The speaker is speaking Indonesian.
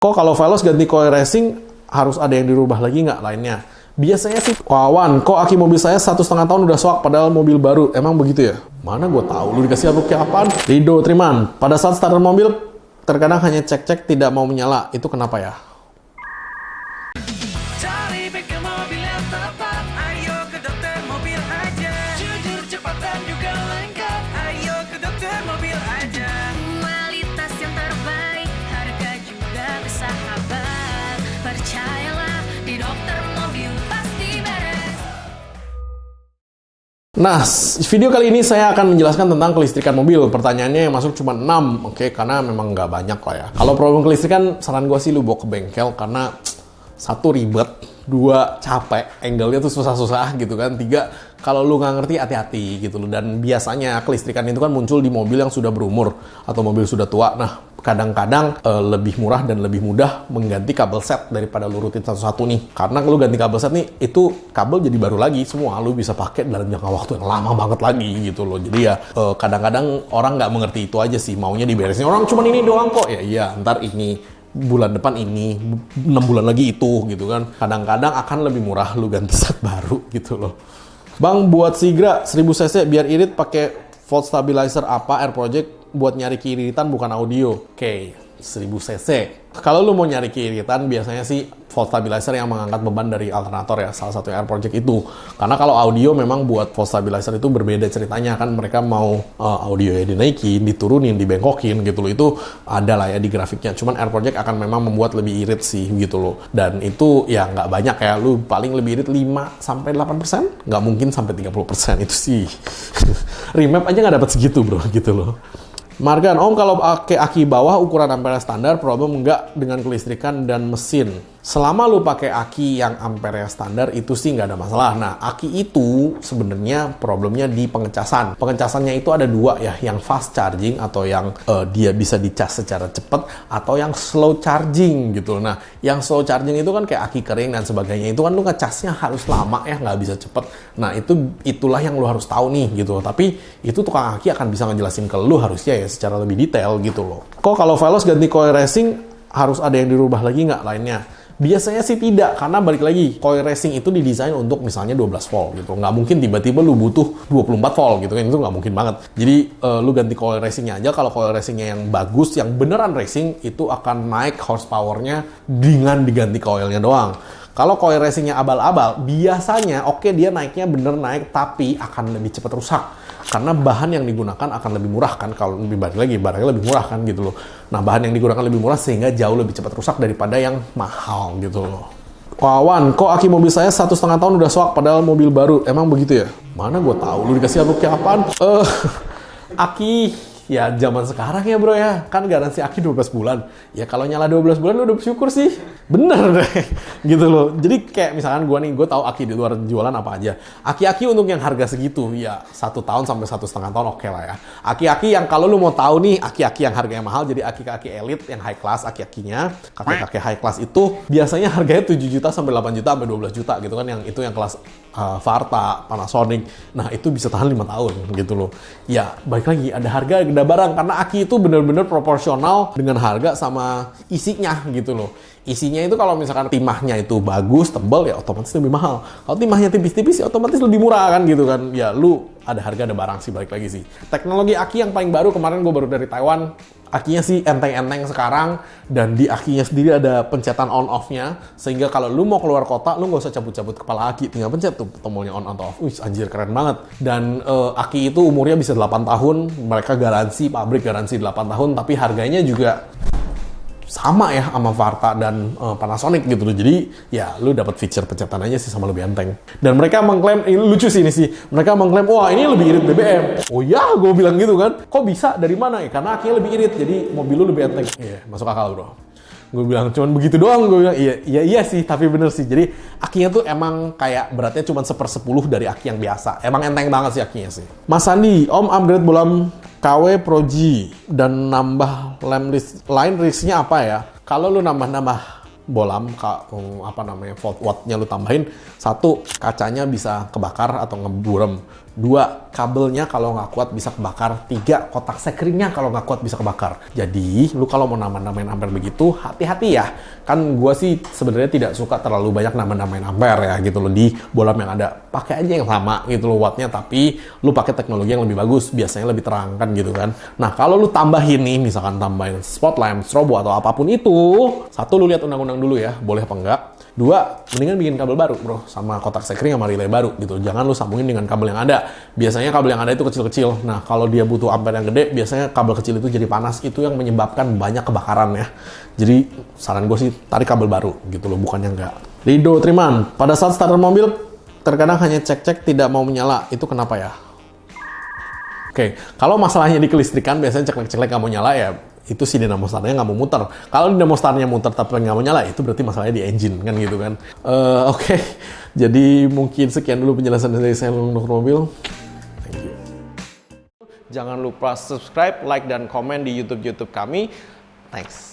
Kok kalau Veloz ganti coil racing harus ada yang dirubah lagi nggak lainnya? Biasanya sih, kawan, kok aki mobil saya 1,5 tahun udah swak padahal mobil baru. Emang begitu ya? Mana gue tahu, lu dikasih apa kayak apaan? Rido Triman, pada saat starter mobil terkadang hanya cek-cek tidak mau menyala. Itu kenapa ya? Cari bengkel mobil yang tepat, ayo ke Dokter Mobil aja. Jujur, cepat dan juga lengkap, ayo ke Dokter Mobil aja. Kualitas yang terbaik, harga juga bersahabat. Percayalah, di Dokter Mobil pasti beres. Nah, video kali ini saya akan menjelaskan tentang kelistrikan mobil. Pertanyaannya yang masuk cuma 6, oke, karena memang nggak banyak lah ya. Kalau problem kelistrikan, saran gue sih lu bawa ke bengkel, karena satu ribet, dua capek, angle-nya tuh susah-susah gitu kan, tiga kalau lu nggak ngerti hati-hati gitu loh. Dan biasanya kelistrikan itu kan muncul di mobil yang sudah berumur atau mobil sudah tua. Nah, kadang-kadang lebih murah dan lebih mudah mengganti kabel set daripada lu rutin satu-satu nih. Karena kalau ganti kabel set nih, itu kabel jadi baru lagi semua, lu bisa pakai dalam jangka waktu yang lama banget lagi gitu loh. Jadi ya kadang-kadang orang nggak mengerti itu aja sih, maunya diberesin. Orang cuma ini doang kok, ya iya, ntar ini bulan depan ini, 6 bulan lagi itu gitu kan. Kadang-kadang akan lebih murah lu ganti set baru gitu loh. Bang, buat Sigra 1000 cc biar irit pakai volt stabilizer apa Air Project buat nyari keiritan bukan audio. Oke, 1000 cc. Kalau lu mau nyari keiritan biasanya sih volt stabilizer yang mengangkat beban dari alternator ya, salah satu Air Project itu. Karena kalau audio memang buat volt stabilizer itu berbeda ceritanya, kan mereka mau audio ya dinaikin, diturunin, dibengkokin gitu loh. Itu ada lah ya di grafiknya. Cuman Air Project akan memang membuat lebih irit sih gitu loh. Dan itu ya nggak banyak ya, lu paling lebih irit 5-8%, nggak mungkin sampai 30% itu sih. Remap aja nggak dapat segitu bro gitu loh. Margan, Om kalau pakai aki bawah ukuran ampere standar, problem nggak dengan kelistrikan dan mesin? Selama lu pakai aki yang ampere standar itu sih nggak ada masalah. Nah, aki itu sebenarnya problemnya di pengecasan. Pengecasannya itu ada dua ya, yang fast charging atau yang dia bisa dicas secara cepat, atau yang slow charging gitu. Nah, yang slow charging itu kan kayak aki kering dan sebagainya. Itu kan lu ngecasnya harus lama ya, nggak bisa cepet. Nah, itulah yang lu harus tahu nih gitu. Tapi itu tukang aki akan bisa ngejelasin ke lu harusnya ya secara lebih detail gitu loh. Kok kalau Veloz ganti coil racing harus ada yang dirubah lagi nggak lainnya? Biasanya sih tidak, karena balik lagi, coil racing itu didesain untuk misalnya 12 volt gitu. Nggak mungkin tiba-tiba lu butuh 24 volt gitu kan, itu nggak mungkin banget. Jadi lu ganti coil racingnya aja. Kalau coil racingnya yang bagus, yang beneran racing, itu akan naik horsepower-nya dengan diganti coilnya doang. Kalau coil racingnya abal-abal, biasanya oke dia naiknya bener naik, tapi akan lebih cepat rusak. Karena bahan yang digunakan akan lebih murah kan, kalau lebih balik lagi barangnya lebih murah kan gitu loh. Nah, bahan yang digunakan lebih murah sehingga jauh lebih cepat rusak daripada yang mahal gitu loh. Kawan, kok aki mobil saya 1,5 tahun udah swak padahal mobil baru. Emang begitu ya? Mana gue tahu, lu dikasih apa kayak apaan? Aki ya zaman sekarang ya bro ya, kan garansi aki 12 bulan. Ya kalau nyala 12 bulan lu udah bersyukur sih. Bener deh. Gitu loh. Jadi kayak misalkan gue tahu aki di luar jualan apa aja. Aki-aki untuk yang harga segitu ya 1 tahun sampai 1,5 tahun oke lah ya. Aki-aki yang kalau lu mau tahu nih, aki-aki yang harganya mahal, jadi aki-aki elit yang high class, aki-akinya kakek-kakek high class itu biasanya harganya 7 juta sampai 8 juta sampai 12 juta gitu kan, yang itu yang kelas Varta, Panasonic. Nah, itu bisa tahan 5 tahun gitu loh. Ya, balik lagi ada harga ada barang, karena aki itu bener-bener proporsional dengan harga sama isinya gitu loh. Isinya itu kalau misalkan timahnya itu bagus, tebal, ya otomatis lebih mahal. Kalau timahnya tipis-tipis ya otomatis lebih murah kan gitu kan. Ya lu ada harga ada barang sih, balik lagi sih. Teknologi aki yang paling baru, kemarin gue baru dari Taiwan. Akinya sih enteng-enteng sekarang, dan di akinya sendiri ada pencetan on-off-nya, sehingga kalau lu mau keluar kota, lu nggak usah cabut-cabut kepala aki, tinggal pencet tuh tombolnya on atau off. Wih, anjir keren banget. Dan aki itu umurnya bisa 8 tahun, mereka garansi, pabrik garansi 8 tahun, tapi harganya juga sama ya sama Varta dan Panasonic gitu loh. Jadi ya lu dapat feature pencetan aja sih sama lebih enteng. Dan mereka mengklaim, ini lucu sih ini sih, mereka mengklaim wah ini lebih irit BBM. Oh ya, gue bilang gitu kan. Kok bisa? Dari mana ya? Karena akinya lebih irit, jadi mobil lu lebih enteng. Iya, masuk akal bro. Gue bilang cuman begitu doang, gue bilang iya sih, tapi bener sih. Jadi akinya tuh emang kayak beratnya cuman 1/10 dari aki yang biasa. Emang enteng banget sih akinya sih. Mas Sandi, Om upgrade bolam KW Pro G dan nambah lem line risknya apa ya? Kalau lu nambah bolam, volt wattnya lu tambahin, satu, kacanya bisa kebakar atau ngeburem. 2, kabelnya kalau nggak kuat bisa kebakar. 3, kotak sekringnya kalau nggak kuat bisa kebakar. Jadi, lu kalau mau nambah-nambahin ampere begitu, hati-hati ya. Kan gua sih sebenarnya tidak suka terlalu banyak nambah-nambahin ampere ya gitu loh di bolam yang ada. Pakai aja yang sama gitu loh wattnya, tapi lu pakai teknologi yang lebih bagus, biasanya lebih terang kan gitu kan. Nah, kalau lu tambahin nih, misalkan tambahin spotlight, strobo atau apapun itu, 1, lu lihat undang-undang dulu ya, boleh apa enggak. 2, mendingan bikin kabel baru bro, sama kotak sekring sama relay baru gitu. Jangan lu sambungin dengan kabel yang ada. Biasanya kabel yang ada itu kecil-kecil. Nah, kalau dia butuh ampere yang gede, biasanya kabel kecil itu jadi panas. Itu yang menyebabkan banyak kebakaran ya. Jadi, saran gue sih tarik kabel baru gitu loh, bukannya enggak. Rido Triman, pada saat starter mobil, terkadang hanya cek-cek tidak mau menyala. Itu kenapa ya? Oke, kalau masalahnya di kelistrikan, biasanya ceklek-ceklek nggak mau nyala ya, itu si dinamo starternya nggak mau muter. Kalau dinamo starternya muter tapi nggak mau nyala, itu berarti masalahnya di engine kan gitu kan. Oke. Jadi mungkin sekian dulu penjelasan dari saya untuk mobil. Thank you. Jangan lupa subscribe, like, dan komen di YouTube kami. Thanks.